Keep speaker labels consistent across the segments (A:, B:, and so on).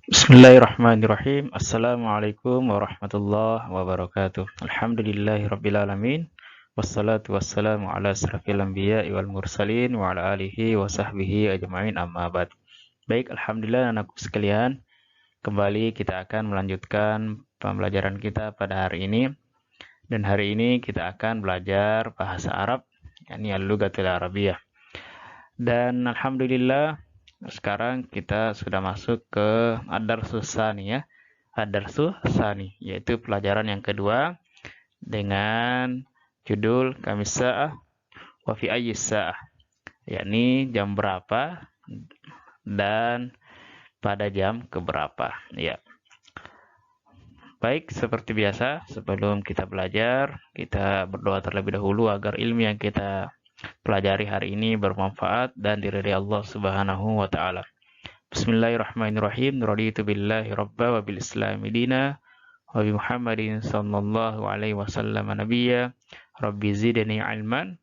A: Bismillahirrahmanirrahim. Assalamualaikum warahmatullahi wabarakatuh. Alhamdulillahirrabbilalamin. Wassalatu wassalamu ala asrafil anbiya'i wal mursalin wa ala alihi wa sahbihi ajma'in amma ba'd. Baik, alhamdulillah anakku sekalian, kembali kita akan melanjutkan pembelajaran kita pada hari ini. Dan hari ini kita akan belajar bahasa Arab, yakni al-lughatul arabiyyah. Dan alhamdulillah sekarang kita sudah masuk ke ad-darsus tsani ya. Ad-darsus tsani yaitu pelajaran yang kedua dengan judul kamis sa'ah wa fi ayyi sa'ah, yakni jam berapa dan pada jam keberapa ya. Baik, seperti biasa sebelum kita belajar, kita berdoa terlebih dahulu agar ilmu yang kita pelajari hari ini bermanfaat dan diridhai Allah Subhanahu wa taala. Bismillahirrahmanirrahim. Raditu billahi rabba wa bil islami dina wa bi Muhammadin sallallahu alaihi wasallam nabiyya. Rabbi zidni ilman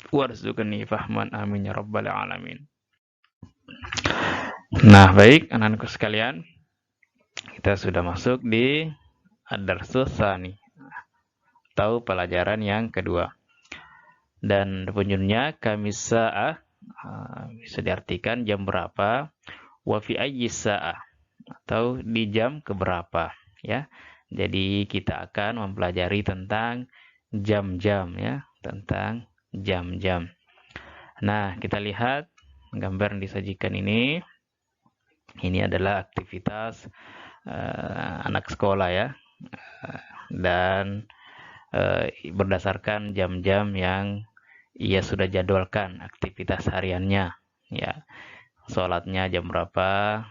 A: warzuqni fahman amin ya rabbal alamin. Nah, baik anak-anakku sekalian, kita sudah masuk di ad-darsus tsani atau pelajaran yang kedua. Dan penjudulnya kamis sa'ah, bisa diartikan jam berapa, wa fi ayyi sa'ah atau di jam keberapa ya. Jadi kita akan mempelajari tentang jam-jam ya, tentang jam-jam. Nah, kita lihat gambar yang disajikan ini. Ini adalah aktivitas anak sekolah ya. Dan berdasarkan jam-jam yang ia sudah jadwalkan aktivitas hariannya ya. Sholatnya jam berapa,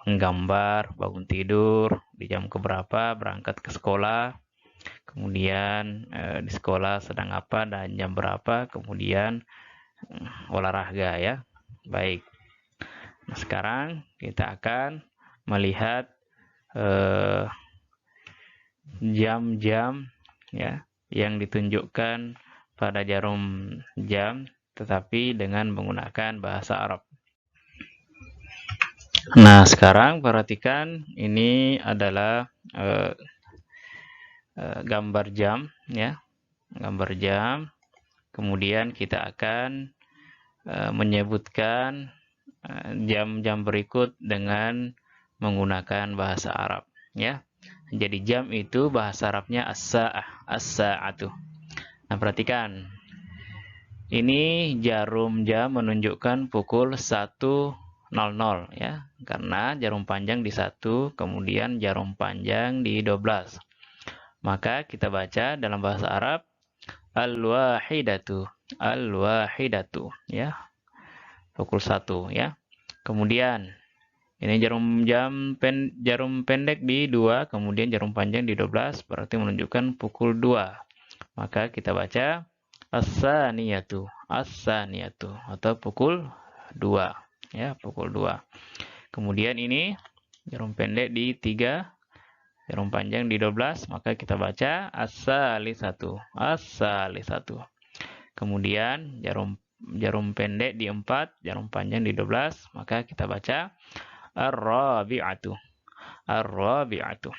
A: menggambar, bangun tidur di jam keberapa, berangkat ke sekolah, kemudian di sekolah sedang apa dan jam berapa, kemudian olahraga ya. Baik, nah sekarang kita akan melihat jam-jam ya yang ditunjukkan pada jarum jam tetapi dengan menggunakan bahasa Arab. Nah, sekarang perhatikan ini adalah gambar jam ya. Gambar jam. Kemudian kita akan menyebutkan jam-jam berikut dengan menggunakan bahasa Arab ya. Jadi jam itu bahasa Arabnya as-sa'ah, as-sa'atu. Nah, perhatikan. Ini jarum jam menunjukkan pukul 1.00 ya. Karena jarum panjang di 1, kemudian jarum panjang di 12. Maka kita baca dalam bahasa Arab al-wahidatu, al-wahidatu ya. Pukul 1 ya. Kemudian ini jarum pendek di 2, kemudian jarum panjang di 12, berarti menunjukkan pukul 2. Maka kita baca as-saniyatu, as-saniyatu atau pukul 2 ya, pukul 2. Kemudian ini jarum pendek di 3, jarum panjang di 12, maka kita baca as-salisatu, as-salisatu. Kemudian jarum pendek di 4, jarum panjang di 12, maka kita baca ar-rabi'atu, ar-rabi'atu.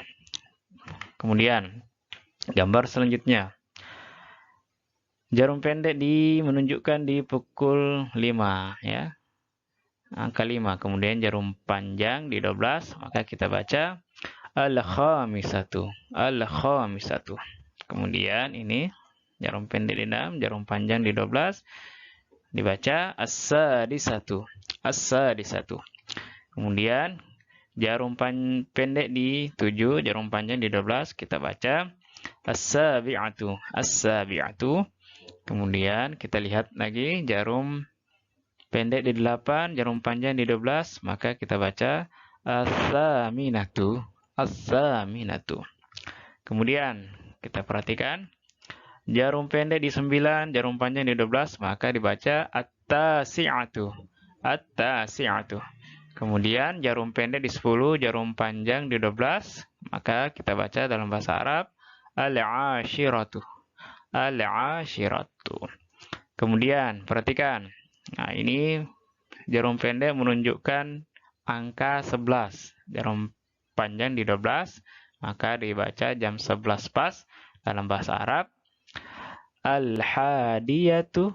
A: Kemudian gambar selanjutnya. Jarum pendek menunjukkan di pukul 5 ya. Angka 5. Kemudian jarum panjang di 12, maka kita baca al-khamisatu, al-khamisatu. Kemudian ini jarum pendek di 6, jarum panjang di 12, dibaca as-sadisatu, as-sadisatu. Kemudian jarum pendek di 7, jarum panjang di 12, kita baca as-sabi'atu, as-sabi'atu. Kemudian kita lihat lagi jarum pendek di 8, jarum panjang di 12, maka kita baca as-saminatu, as-saminatu. Kemudian kita perhatikan jarum pendek di 9, jarum panjang di 12, maka dibaca at-tasi'atu, at-tasi'atu. Kemudian jarum pendek di 10, jarum panjang di 12, maka kita baca dalam bahasa Arab al-ashiratu, al-ashiratu. Kemudian perhatikan. Nah, ini jarum pendek menunjukkan angka 11. Jarum panjang di 12, maka dibaca jam 11 pas dalam bahasa Arab. Al-hadiyatu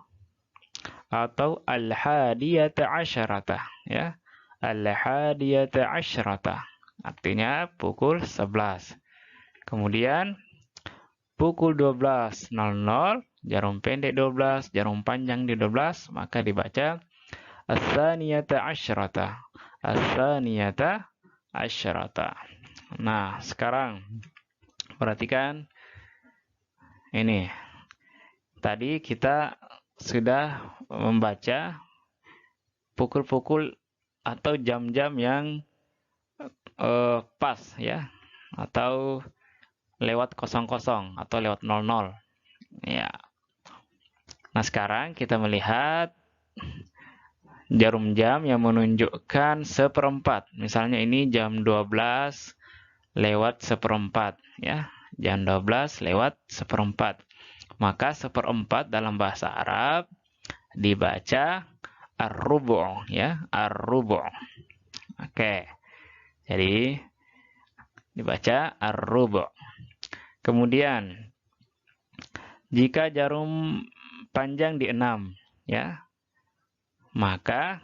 A: atau al-hadiyata asyarata, ya. Al-hadiyata asyarata artinya pukul 11. Kemudian pukul 12.00, jarum pendek 12, jarum panjang di 12, maka dibaca as-saniyata asyarata. As-saniyata asyarata. Nah, sekarang perhatikan ini. Tadi kita sudah membaca pukul-pukul atau jam-jam yang pas, ya, atau lewat 00 atau lewat 00, ya. Nah, sekarang kita melihat jarum jam yang menunjukkan 1/4. Misalnya ini jam 12 lewat 1/4, ya. Jam 12 lewat 1/4. Maka 1/4 dalam bahasa Arab dibaca ar-rubu', ya, ar-rubu'. Oke. Jadi dibaca ar-rubu'. Kemudian jika jarum panjang di 6, ya, maka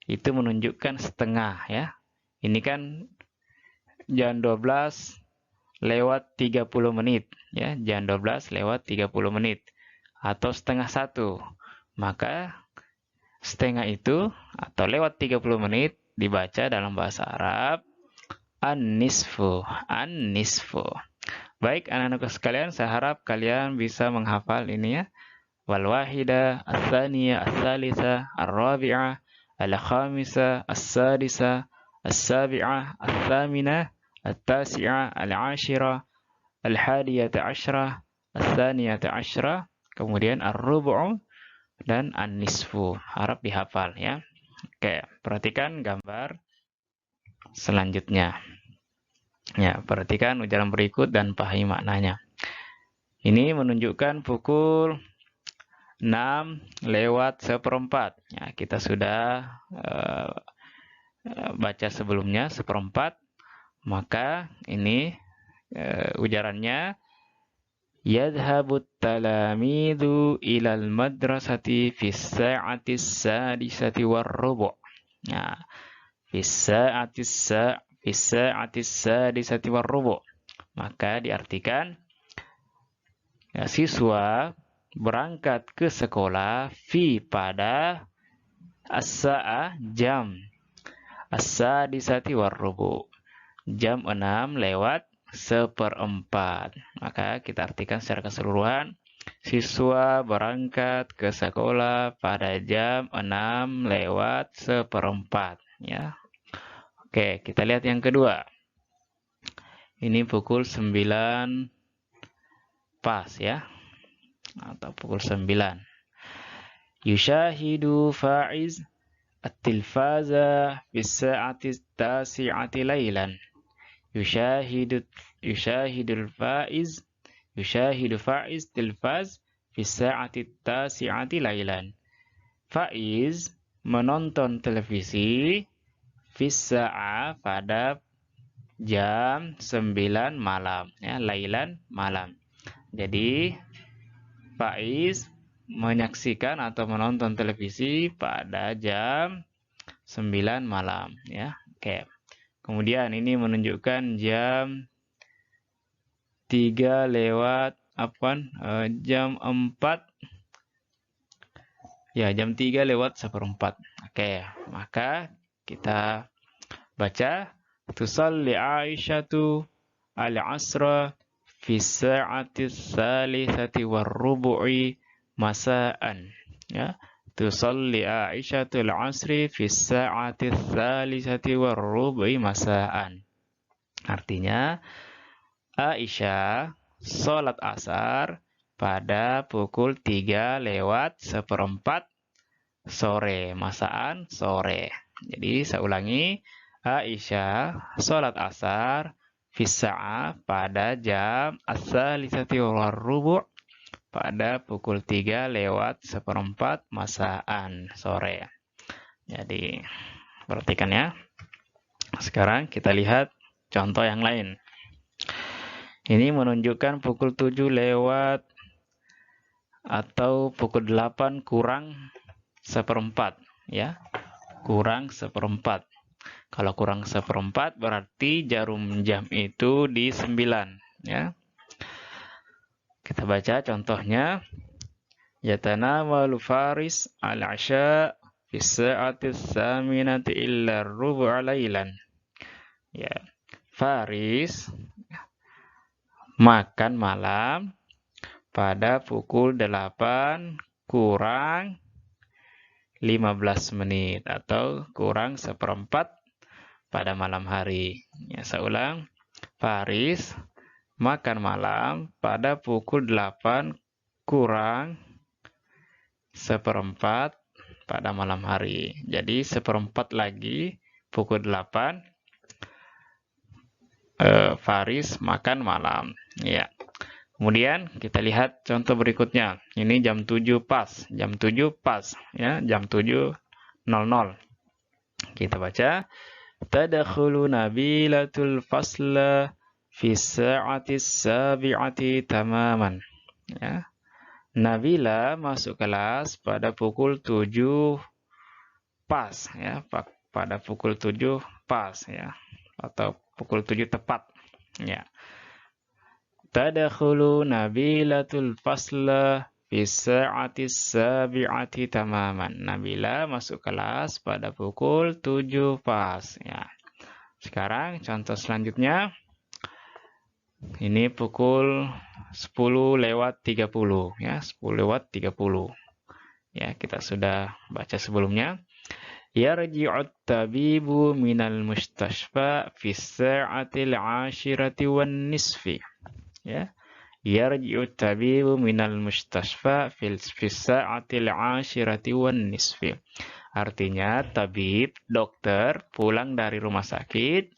A: itu menunjukkan setengah, ya. Ini kan jam 12 lewat 30 menit, ya, jam 12 lewat 30 menit atau setengah 1. Maka setengah itu atau lewat 30 menit dibaca dalam bahasa Arab an-nisfu, an-nisfu. Baik, anak-anakku sekalian, saya harap kalian bisa menghafal ini, ya. Wal wahida, as-saniyah, as-salisa, ar-rabi'ah, al-khamisah, as-sadisah, as-sabi'ah, as-thaminah, at-tasi'ah, al-ashirah, al-hadiyata asyrah, as-saniyata asyrah, kemudian ar-rubu'u dan an-nisfu. Harap dihafal, ya. Oke, perhatikan gambar selanjutnya. Ya, perhatikan ujaran berikut dan pahami maknanya. Ini menunjukkan pukul 6 lewat 1/4. Ya, kita sudah baca sebelumnya 1/4. Maka ini ujarannya yadhhabut talamidu ilal madrasati fis sa'atis sadisati warrubu'. Ya, fis sa'atis sadisati warrubu'. Maka diartikan, ya, siswa berangkat ke sekolah pada as-sa'ah jam as-sadisati warrubu', jam 6 lewat 1/4. Maka kita artikan secara keseluruhan, siswa berangkat ke sekolah pada jam 6 lewat 1/4, ya. Oke, kita lihat yang kedua. Ini pukul 9 pas, ya, atau pukul 9. Yushahidu Faiz at-tilfaza bis sa'ati tasi'ati lailan. Yushahidu Faiz tilfaz bis sa'ati tasi'ati lailan. Faiz menonton televisi fis sa'a pada jam 9 malam, ya, lailan malam. Jadi Faiz menyaksikan atau menonton televisi pada jam 9 malam, ya. Oke. Kemudian ini menunjukkan jam 3 lewat jam 4. Ya, jam 3 lewat 1/4. Oke, maka kita baca tusalli Aisyatu al-asra fi sa'ati tsalitsati warrubu'i masa'an, ya. Tusalli Aisyatu al-asri fi sa'ati tsalitsati warrubu'i masa'an. Artinya Aisyah salat asar pada pukul 3 lewat 1/4 sore, masaan sore. Jadi saya ulangi, Aisyah salat asar fi sa'ah pada jam as-salisati warrubu' pada pukul 3 lewat 1/4 masaan sore. Jadi perhatikan, ya. sekarang kita lihat contoh yang lain. Ini menunjukkan pukul 7 lewat atau pukul 8 kurang seperempat, ya. Kurang seperempat. Kalau kurang seperempat berarti jarum jam itu di 9, ya. Kita baca contohnya. Yatanawalu faris al-'asha fi sa'ati tsaminati illa rubu'a lailan. Ya. Faris makan malam pada pukul 8 kurang 15 menit atau kurang seperempat pada malam hari. Ya, saya ulang. Faris makan malam pada pukul 8 kurang seperempat pada malam hari. Jadi seperempat lagi pukul 8 Faris makan malam. Ya. Kemudian kita lihat contoh berikutnya. Ini jam 7 pas. Jam 7 pas. Ya, jam 7.00. Kita baca. Tadkhulu Nabilatul fasla fi sa'ati sabi'ati tamaman. Ya. Nabila masuk kelas pada pukul 7 pas. Ya, pada pukul 7 pas. Ya. Atau pukul 7 tepat. Ya. Tadkhulu Nabilatul fasla fi sa'ati sabi'ati tamaman. Nabila masuk kelas pada pukul 7 pas. Ya. Sekarang contoh selanjutnya. Ini pukul 10 lewat 30. Ya, 10 lewat 30. Ya, kita sudah baca sebelumnya. Yarji'ut tabibu minal mustashfa fi sa'atil 'ashirati wan nisfi. Ya. Yarji'ut tabibu minal mustashfa fi sa'atil 'ashirati wan nisfi. Artinya tabib, dokter pulang dari rumah sakit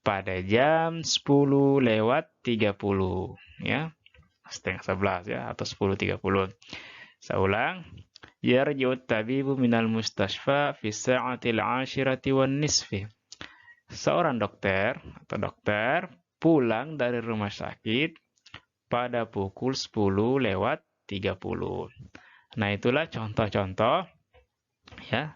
A: pada jam 10 lewat 30, ya. Setengah 11 ya atau 10.30. Saya ulang. Yarji'ut tabibu minal mustashfa fi sa'atil 'ashirati wan nisfi. Seorang dokter atau dokter pulang dari rumah sakit pada pukul 10 lewat 30. Nah, itulah contoh-contoh ya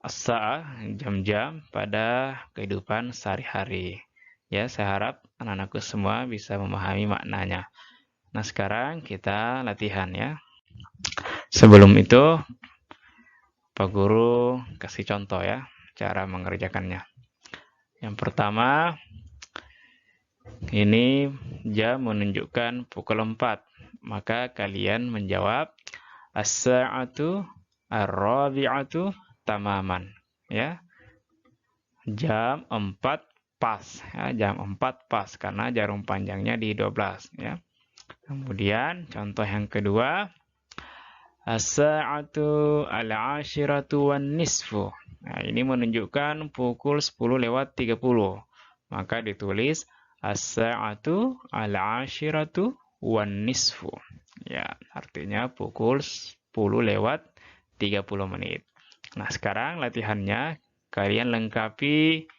A: as-sa'ah, jam-jam pada kehidupan sehari-hari. Ya, saya harap anak-anakku semua bisa memahami maknanya. Nah, sekarang kita latihan ya. Sebelum itu, Pak Guru kasih contoh ya, cara mengerjakannya. Yang pertama, ini jam menunjukkan pukul 4. Maka kalian menjawab as-sa'atu ar-rabi'atu tamaman. Ya. Jam 4 pas. Ya, jam 4 pas karena jarum panjangnya di 12. Ya. Kemudian contoh yang kedua, as-sa'atu al-'ashiratu wan nisfu. Nah, ini menunjukkan pukul 10 lewat 30. Maka ditulis as-sa'atu al-'ashiratu wan nisfu. Ya, artinya pukul 10 lewat 30 menit. Nah, sekarang latihannya kalian lengkapi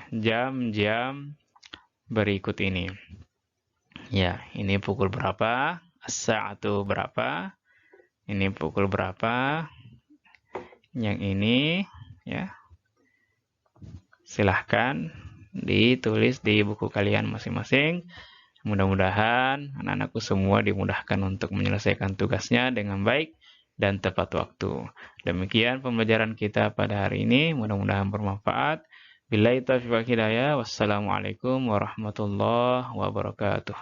A: jam-jam berikut ini. Ya, ini pukul berapa? As-sa'atu berapa? Ini pukul berapa? Yang ini ya. Silahkan ditulis di buku kalian masing-masing. Mudah-mudahan anak-anakku semua dimudahkan untuk menyelesaikan tugasnya dengan baik dan tepat waktu. Demikian pembelajaran kita pada hari ini. Mudah-mudahan bermanfaat. Billahi taufiq wal hidayah. Wassalamualaikum warahmatullahi wabarakatuh.